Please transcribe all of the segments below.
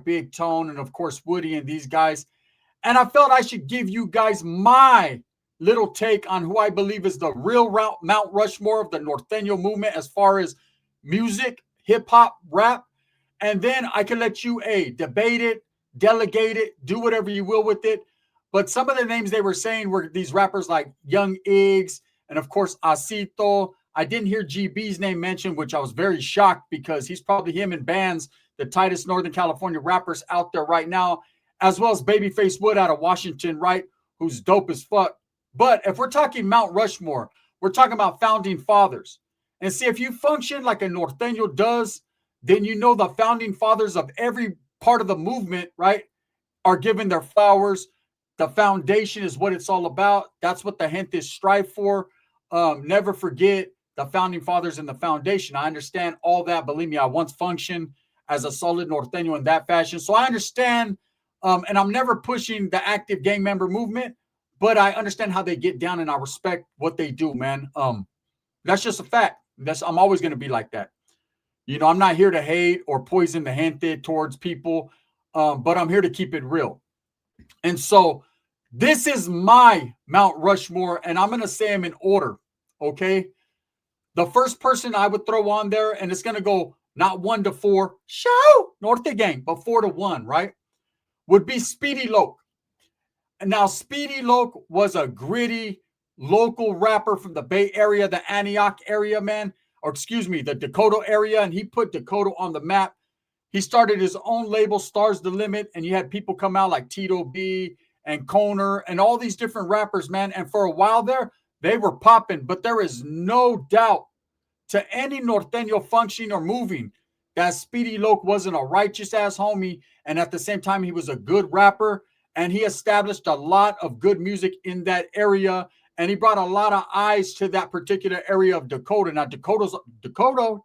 Big Tone, and of course Woody and these guys. And I felt I should give you guys my little take on who I believe is the real Mount Rushmore of the Norteno movement as far as music, hip hop, rap. And then I can let you debate it, delegate it, do whatever you will with it. But some of the names they were saying were these rappers like Young Iggs and of course Acito. I didn't hear GB's name mentioned, which I was very shocked because he's probably him and Bands, the tightest Northern California rappers out there right now, as well as Babyface Wood out of Washington, right? Who's dope as fuck. But if we're talking Mount Rushmore, we're talking about founding fathers. And see, if you function like a Norteño does, then you know the founding fathers of every part of the movement, right, are given their flowers. The foundation is what it's all about. That's what the Gentes strive for. Never forget the founding fathers and the foundation. I understand all that. Believe me, I once functioned as a solid Norteño in that fashion. So I understand, and I'm never pushing the active gang member movement, but I understand how they get down and I respect what they do, man. That's just a fact. I'm always going to be like that. You know, I'm not here to hate or poison the gente towards people, but I'm here to keep it real. And so this is my Mount Rushmore, and I'm going to say them in order, okay? The first person I would throw on there, and it's going to go not 1 to 4, show, Norte Gang, but 4 to 1, right? Would be Speedy Lok. And now Speedy Lok was a gritty local rapper from the Bay Area, the Antioch area, man. Or excuse me, the Dakota area, and he put Dakota on the map. He started his own label, Stars the Limit, and you had people come out like Tito B and Koner and all these different rappers, man. And for a while there, they were popping, but there is no doubt to any Norteño functioning or moving that Speedy Lok wasn't a righteous-ass homie, and at the same time, he was a good rapper, and he established a lot of good music in that area, and he brought a lot of eyes to that particular area of Dakota. Now, Dakota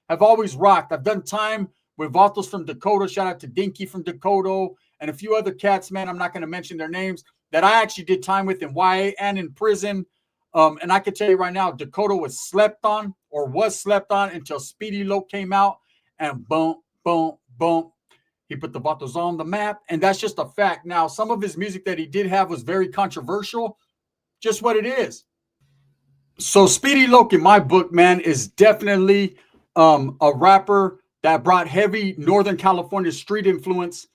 have always rocked. I've done time with Vatos from Dakota. Shout out to Dinky from Dakota and a few other cats, man. I'm not going to mention their names that I actually did time with in YA and in prison. And I can tell you right now, Dakota was slept on until Speedy Lok came out and boom, boom, boom. He put the Vatos on the map. And that's just a fact. Now, some of his music that he did have was very controversial. Just what it is. So Speedy Lok, in my book, man, is definitely a rapper that brought heavy Northern California street influence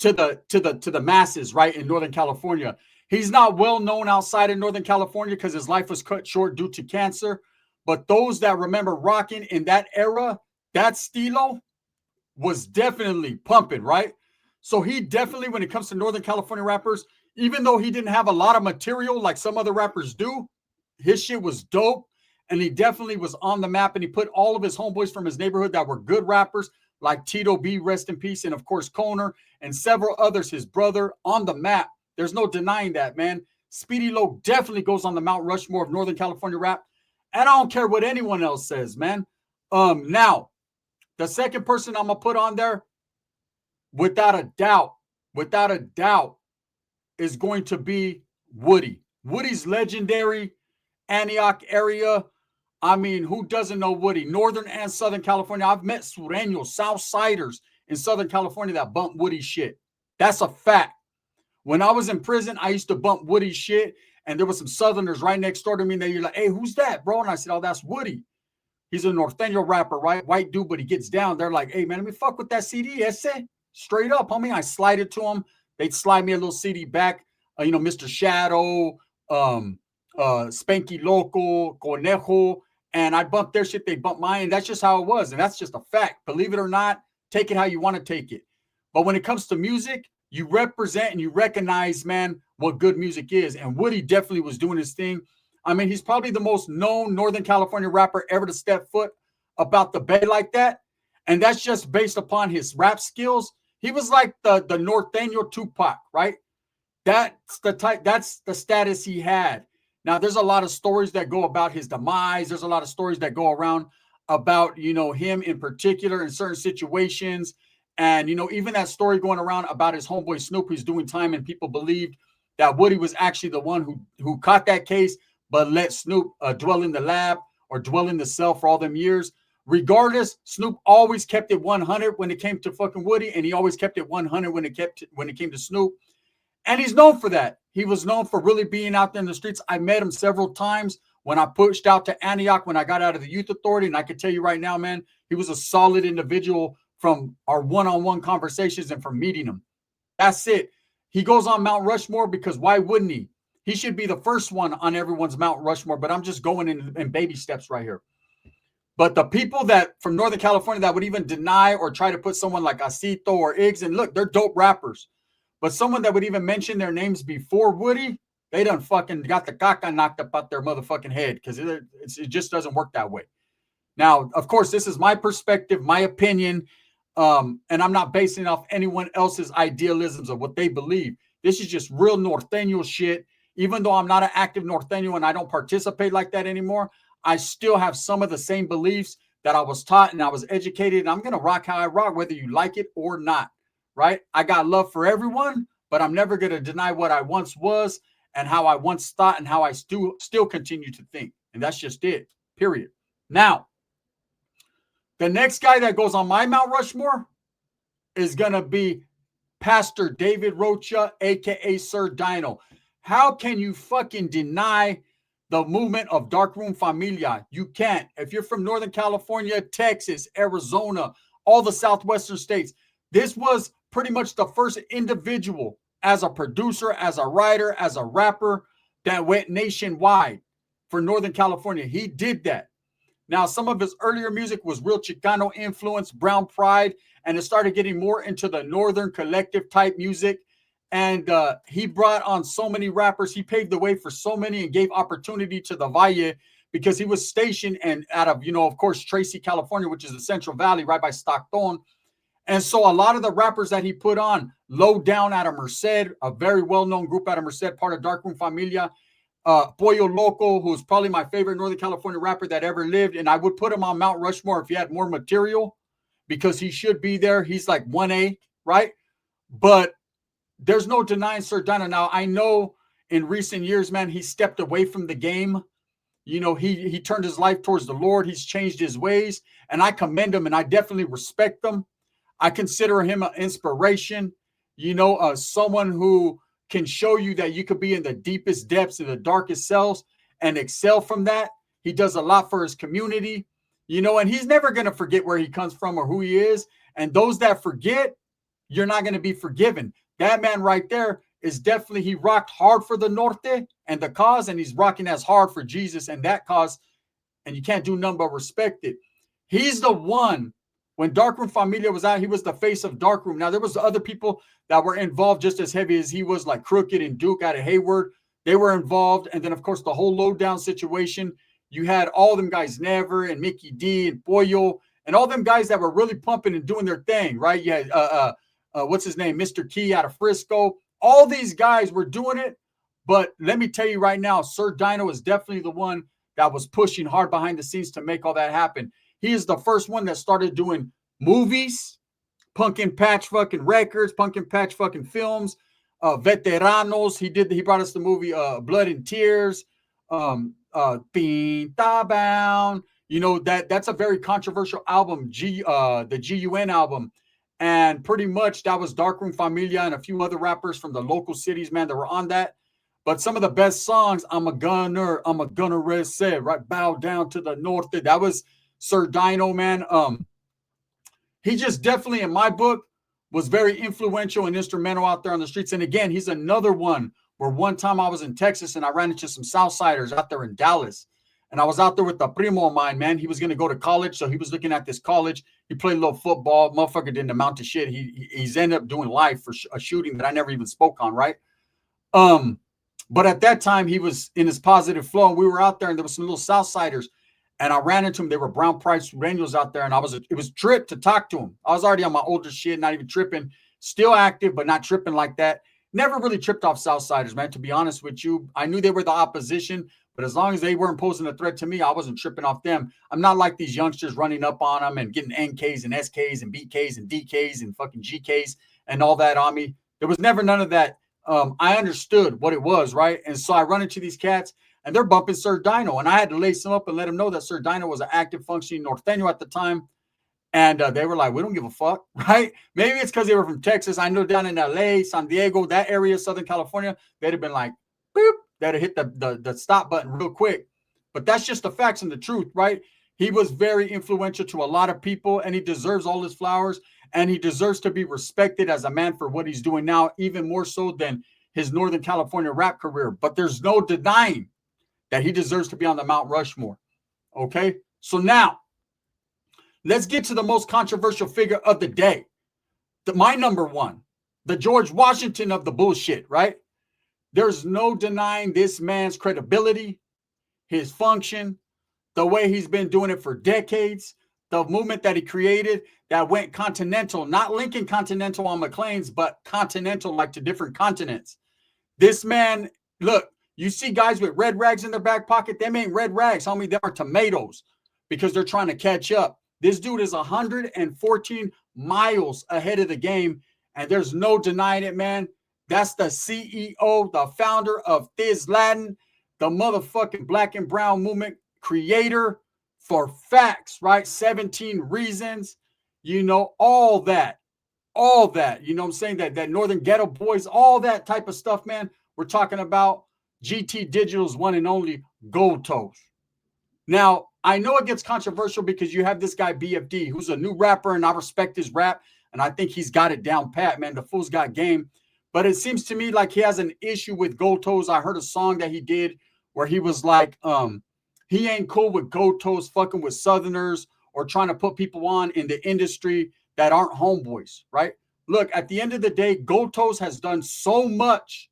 to the masses, right, in Northern California. He's not well known outside of Northern California because his life was cut short due to cancer. But those that remember rocking in that era, that stilo was definitely pumping, right? So he definitely, when it comes to Northern California rappers, even though he didn't have a lot of material like some other rappers do, his shit was dope. And he definitely was on the map. And he put all of his homeboys from his neighborhood that were good rappers, like Tito B, rest in peace, and of course Koner, and several others, his brother, on the map. There's no denying that, man. Speedy Lok definitely goes on the Mount Rushmore of Northern California rap. And I don't care what anyone else says, man. Now, the second person I'm going to put on there, without a doubt, is going to be Woody. Woody's legendary Antioch area. I mean, who doesn't know Woody? Northern and Southern California. I've met Sureños, Southsiders in Southern California that bump Woody shit. That's a fact. When I was in prison, I used to bump Woody shit, and there was some Southerners right next door to me, and they're like, hey, who's that, bro? And I said, oh, that's Woody. He's a Norteño rapper, right? White dude, but he gets down. They're like, hey, man, let me fuck with that CD. Ese. Straight up, homie. I slide it to him. They'd slide me a little CD back. Mr. Shadow, Spanky Loco, Conejo, and I'd bump their shit. They'd bump mine. And that's just how it was. And that's just a fact. Believe it or not, take it how you want to take it. But when it comes to music, you represent and you recognize, man, what good music is. And Woody definitely was doing his thing. I mean, he's probably the most known Northern California rapper ever to step foot about the Bay like that. And that's just based upon his rap skills. He was like the Norteño Tupac, right? That's the status he had. Now, there's a lot of stories that go about his demise. There's a lot of stories that go around about, him in particular in certain situations. And, even that story going around about his homeboy Snoop, who's doing time, and people believed that Woody was actually the one who caught that case, but let Snoop dwell in the lab or dwell in the cell for all them years. Regardless, Snoop always kept it 100 when it came to fucking Woody, and he always kept it 100 when it came to Snoop. And he's known for that. He was known for really being out there in the streets. I met him several times when I pushed out to Antioch when I got out of the youth authority. And I can tell you right now, man, he was a solid individual from our one-on-one conversations and from meeting him. That's it. He goes on Mount Rushmore because why wouldn't he? He should be the first one on everyone's Mount Rushmore, but I'm just going in baby steps right here. But the people that from Northern California that would even deny or try to put someone like Acito or Iggs, and look, they're dope rappers. But someone that would even mention their names before Woody, they done fucking got the caca knocked up out their motherfucking head because it just doesn't work that way. Now, of course, this is my perspective, my opinion, and I'm not basing it off anyone else's idealisms of what they believe. This is just real Norteno shit. Even though I'm not an active Norteno and I don't participate like that anymore, I still have some of the same beliefs that I was taught and I was educated, and I'm going to rock how I rock, whether you like it or not, right? I got love for everyone, but I'm never going to deny what I once was and how I once thought and how I still continue to think. And that's just it, period. Now, the next guy that goes on my Mount Rushmore is going to be Pastor David Rocha, a.k.a. Sir Dino. How can you fucking deny the movement of Darkroom Familia? You can't. If you're from Northern California, Texas, Arizona, all the southwestern states, this was pretty much the first individual as a producer, as a writer, as a rapper that went nationwide for Northern California. He did that. Now, some of his earlier music was real Chicano influence, brown pride, and it started getting more into the Northern collective type music. And he brought on so many rappers. He paved the way for so many and gave opportunity to the Valle because he was stationed and out of, of course, Tracy, California, which is the Central Valley right by Stockton. And so a lot of the rappers that he put on, Low Down out of Merced, a very well-known group out of Merced, part of Darkroom Familia, Pollo Loco, who's probably my favorite Northern California rapper that ever lived. And I would put him on Mount Rushmore if he had more material because he should be there. He's like 1A, right? But there's no denying Sir Dino. Now, I know in recent years, man, he stepped away from the game. He turned his life towards the Lord. He's changed his ways, and I commend him, and I definitely respect him. I consider him an inspiration, someone who can show you that you could be in the deepest depths, in the darkest cells, and excel from that. He does a lot for his community, and he's never going to forget where he comes from or who he is. And those that forget, you're not going to be forgiven. That man right there is definitely, he rocked hard for the Norte and the cause, and he's rocking as hard for Jesus and that cause, and you can't do nothing but respect it. He's the one, when Darkroom Familia was out, he was the face of Darkroom. Now, there was other people that were involved just as heavy as he was, like Crooked and Duke out of Hayward. They were involved, and then, of course, the whole Lowdown situation. You had all them guys, Never and Mickey D and Pollo, and all them guys that were really pumping and doing their thing, right? You had, what's his name? Mr. Key out of Frisco. All these guys were doing it. But let me tell you right now, Sir Dino is definitely the one that was pushing hard behind the scenes to make all that happen. He is the first one that started doing movies, Pumpkin Patch fucking records, Pumpkin Patch fucking films, Veteranos. He brought us the movie Blood and Tears, Pinta Bound. That's a very controversial album, the GUN album. And pretty much that was Darkroom Familia and a few other rappers from the local cities, man, that were on that. But some of the best songs, I'm a gunner, said, right? Bow down to the north. That was Sir Dino, man. He just definitely, in my book, was very influential and instrumental out there on the streets. And again, he's another one where one time I was in Texas and I ran into some Southsiders out there in Dallas. And I was out there with a primo of mine, man. He was going to go to college, so he was looking at this college. He played a little football. Motherfucker didn't amount to shit. He's ended up doing life for a shooting that I never even spoke on, right? But at that time, he was in his positive flow, and we were out there, and there was some little Southsiders, and I ran into them. They were brown pride Sureños out there, and it was a trip to talk to them. I was already on my older shit, not even tripping, still active, but not tripping like that. Never really tripped off Southsiders, man, to be honest with you. I knew they were the opposition, but as long as they weren't posing a threat to me, I wasn't tripping off them. I'm not like these youngsters running up on them and getting NKs and SKs and BKs and DKs and fucking GKs and all that on me. There was never none of that. I understood what it was, right? And so I run into these cats. and they're bumping Sir Dino. And I had to lace them up and let them know that Sir Dino was an active functioning Norteno at the time. And they were like, we don't give a fuck, right? Maybe it's because they were from Texas. I know down in LA, San Diego, that area, Southern California, they'd have been like, boop, they'd have hit the stop button real quick. But that's just the facts and the truth, right? He was very influential to a lot of people, and he deserves all his flowers, and he deserves to be respected as a man for what he's doing now, even more so than his Northern California rap career. But there's no denying that he deserves to be on the Mount Rushmore, okay? So now, let's get to the most controversial figure of the day. My number one, the George Washington of the bullshit, right? There's no denying this man's credibility, his function, the way he's been doing it for decades, the movement that he created that went continental, not linking continental on McLean's, but continental, like to different continents. This man, look, you see guys with red rags in their back pocket. Them ain't red rags, homie. They are tomatoes because they're trying to catch up. This dude is 114 miles ahead of the game, and there's no denying it, man. That's the CEO, the founder of Thiz Latin, the motherfucking black and brown movement creator for facts, right? 17 Reasons, you know, all that, you know what I'm saying? That Northern Ghetto Boys, all that type of stuff, man. We're talking about GT Digital's one and only Goldtoes. Now, I know it gets controversial because you have this guy BFD, who's a new rapper, and I respect his rap, and I think he's got it down pat, man. The fool's got game. But it seems to me like he has an issue with Goldtoes. I heard a song that he did where he was like, he ain't cool with Goldtoes fucking with Southerners or trying to put people on in the industry that aren't homeboys, right? Look, at the end of the day, Goldtoes has done so much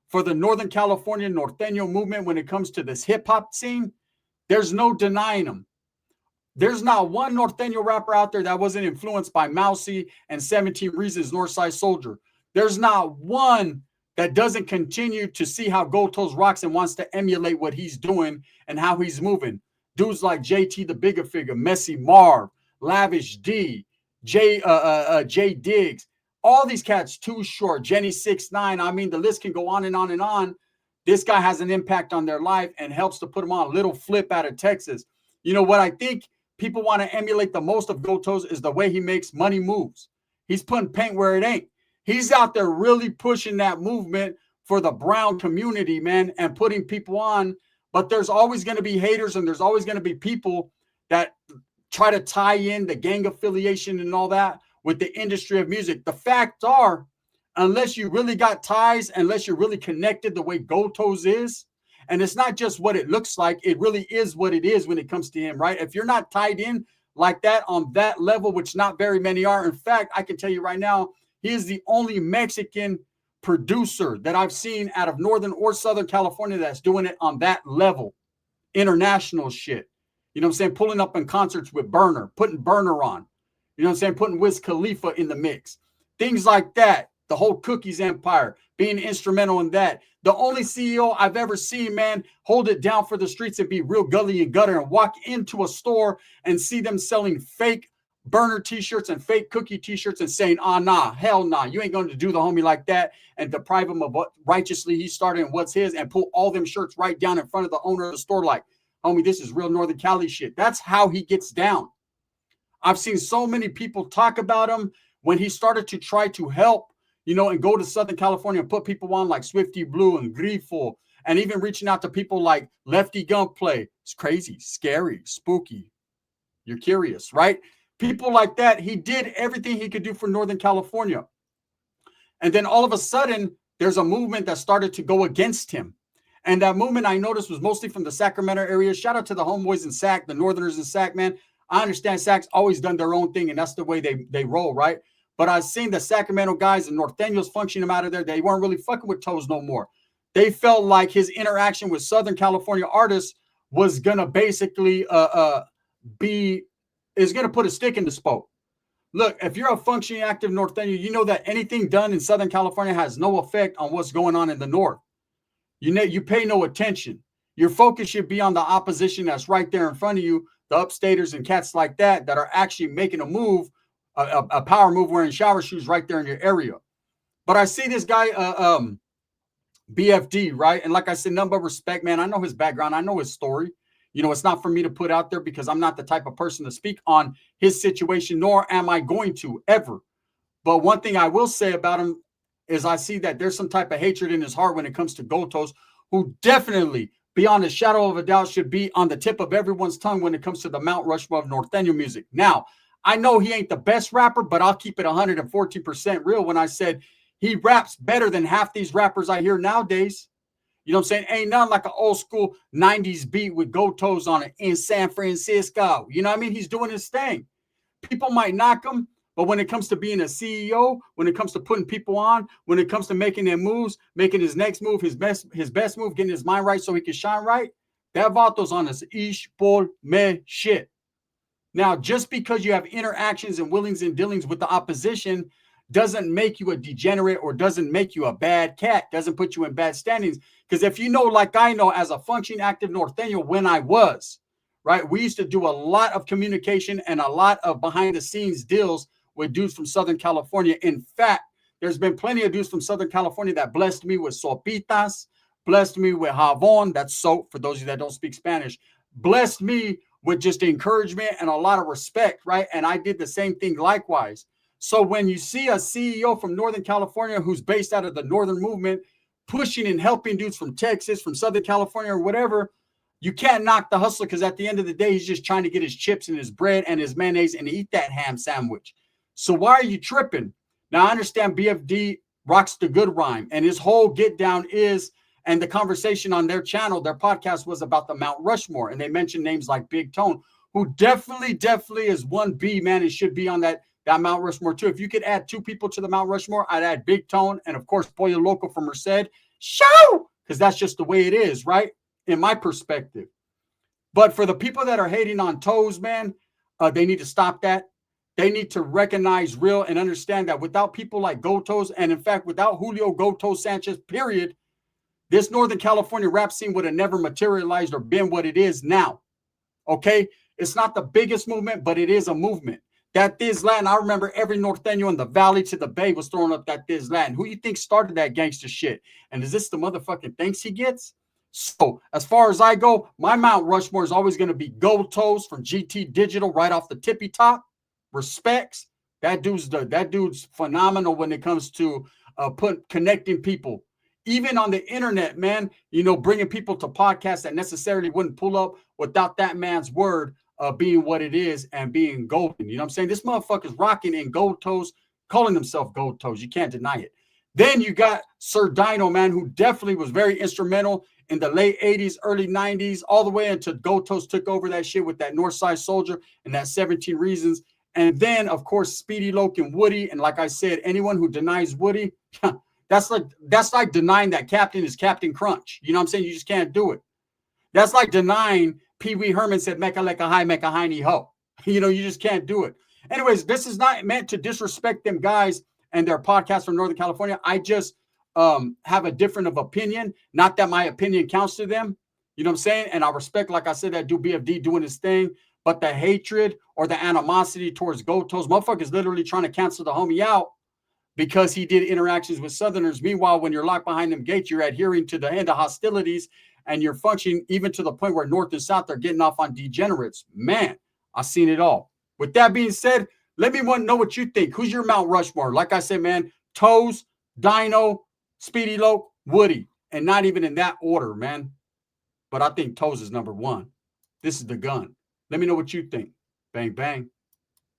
for the Northern California Norteno movement when it comes to this hip-hop scene. There's no denying him. There's not one Norteno rapper out there that wasn't influenced by Mousy and 17 Reasons Northside Soldier. There's not one that doesn't continue to see how Goldtoes rocks and wants to emulate what he's doing and how he's moving. Dudes like JT the Bigga Figga, Messy Marv, Lavish D, Jay Diggs, all these cats, Too Short, Jenny 69. I mean, the list can go on and on and on. This guy has an impact on their life and helps to put them on. Little Flip out of Texas. You know what I think people want to emulate the most of Goldtoes is the way he makes money moves. He's putting paint where it ain't. He's out there really pushing that movement for the brown community, man, and putting people on. But there's always going to be haters, and there's always going to be people that try to tie in the gang affiliation and all that with the industry of music. The facts are, unless you really got ties, unless you're really connected the way Goldtoes is, and it's not just what it looks like, it really is what it is when it comes to him, right? If you're not tied in like that on that level, which not very many are. In fact, I can tell you right now, he is the only Mexican producer that I've seen out of Northern or Southern California that's doing it on that level. International shit. You know what I'm saying? Pulling up in concerts with Burner, putting Burner on. You know what I'm saying? Putting Wiz Khalifa in the mix. Things like that. The whole Cookies empire, being instrumental in that. The only CEO I've ever seen, man, hold it down for the streets and be real gully and gutter and walk into a store and see them selling fake Burner t-shirts and fake Cookie t-shirts and saying, nah, hell nah, you ain't going to do the homie like that and deprive him of what righteously he started and what's his and pull all them shirts right down in front of the owner of the store like, homie, this is real Northern Cali shit. That's how he gets down. I've seen so many people talk about him when he started to try to help, you know, and go to Southern California and put people on like Swifty Blue and Grifo, and even reaching out to people like Lefty Gunplay. It's crazy, scary, spooky. You're curious, right? People like that. He did everything he could do for Northern California. And then all of a sudden, there's a movement that started to go against him. And that movement I noticed was mostly from the Sacramento area. Shout out to the homeboys in Sac, the Northerners in Sac, man. I understand Sac's always done their own thing, and that's the way they roll, right? But I've seen the Sacramento guys and Norteños functioning them out of there. They weren't really fucking with Toes no more. They felt like his interaction with Southern California artists was going to basically is going to put a stick in the spoke. Look, if you're a functioning active Norteño, you know that anything done in Southern California has no effect on what's going on in the North. You know, you pay no attention. Your focus should be on the opposition that's right there in front of you, the upstaters and cats like that are actually making a move, a power move wearing shower shoes right there in your area. But I see this guy, BFD, right? And like I said, nothing but respect, man. I know his background. I know his story. You know, it's not for me to put out there because I'm not the type of person to speak on his situation, nor am I going to ever. But one thing I will say about him is I see that there's some type of hatred in his heart when it comes to Goldtoes, who definitely, beyond a shadow of a doubt, should be on the tip of everyone's tongue when it comes to the Mount Rushmore of Norteno music. Now, I know he ain't the best rapper, but I'll keep it 114% real when I said he raps better than half these rappers I hear nowadays. You know what I'm saying? Ain't nothing like an old school 90s beat with Goldtoes on it in San Francisco. You know what I mean? He's doing his thing. People might knock him, but when it comes to being a CEO, when it comes to putting people on, when it comes to making their moves, making his next move, his best move, getting his mind right so he can shine right, that vato's on his ish por me shit. Now, just because you have interactions and willings and dealings with the opposition doesn't make you a degenerate or doesn't make you a bad cat, doesn't put you in bad standings. Because if you know, like I know, as a functioning active Norteno when I was, right, we used to do a lot of communication and a lot of behind the scenes deals with dudes from Southern California. In fact, there's been plenty of dudes from Southern California that blessed me with sopitas, blessed me with javon, that's soap for those of you that don't speak Spanish, blessed me with just encouragement and a lot of respect, right? And I did the same thing likewise. So when you see a CEO from Northern California who's based out of the Northern movement, pushing and helping dudes from Texas, from Southern California, or whatever, you can't knock the hustler because at the end of the day, he's just trying to get his chips and his bread and his mayonnaise and eat that ham sandwich. So why are you tripping? Now, I understand BFD rocks the good rhyme, and his whole get down is, and the conversation on their channel, their podcast was about the Mount Rushmore, and they mentioned names like Big Tone, who definitely is 1B, man, and should be on that Mount Rushmore too. If you could add two people to the Mount Rushmore, I'd add Big Tone and, of course, Pollo Loco from Merced. Show! Because that's just the way it is, right? In my perspective. But for the people that are hating on Toes, man, they need to stop that. They need to recognize real and understand that without people like Goldtoes, and in fact, without Julio Goldtoes Sanchez, period, this Northern California rap scene would have never materialized or been what it is now. Okay? It's not the biggest movement, but it is a movement. That Thiz Latin, I remember every Norteno in the valley to the bay was throwing up that Thiz Latin. Who you think started that gangster shit? And is this the motherfucking thanks he gets? So as far as I go, my Mount Rushmore is always going to be Goldtoes from GT Digital right off the tippy top. Respects. That dude's phenomenal when it comes to connecting people. Even on the internet, man, you know, bringing people to podcasts that necessarily wouldn't pull up without that man's word being what it is and being golden. You know what I'm saying? This motherfucker's rocking in Goldtoes, calling himself Goldtoes. You can't deny it. Then you got Sir Dino, man, who definitely was very instrumental in the late 80s, early 90s, all the way until Goldtoes took over that shit with that Northside Soldier and that 17 Reasons. And then, of course, Speedy Lok and Woody. And like I said, anyone who denies Woody, that's like denying that Captain is Captain Crunch. You know what I'm saying? You just can't do it. That's like denying Pee Wee Herman said, "Mecca leka high, mecca hiney ho." You know, you just can't do it. Anyways, this is not meant to disrespect them guys and their podcast from Northern California. I just have a different of opinion. Not that my opinion counts to them. You know what I'm saying? And I respect, like I said, that dude BFD doing his thing. But the hatred or the animosity towards Goldtoes, motherfuckers literally trying to cancel the homie out because he did interactions with Southerners. Meanwhile, when you're locked behind them gates, you're adhering to the end of hostilities and you're functioning even to the point where North and South are getting off on degenerates. Man, I've seen it all. With that being said, let me know what you think. Who's your Mount Rushmore? Like I said, man, Toes, Dino, Speedy Lok, Woody, and not even in that order, man. But I think Toes is number one. This is the gun. Let me know what you think. Bang, bang.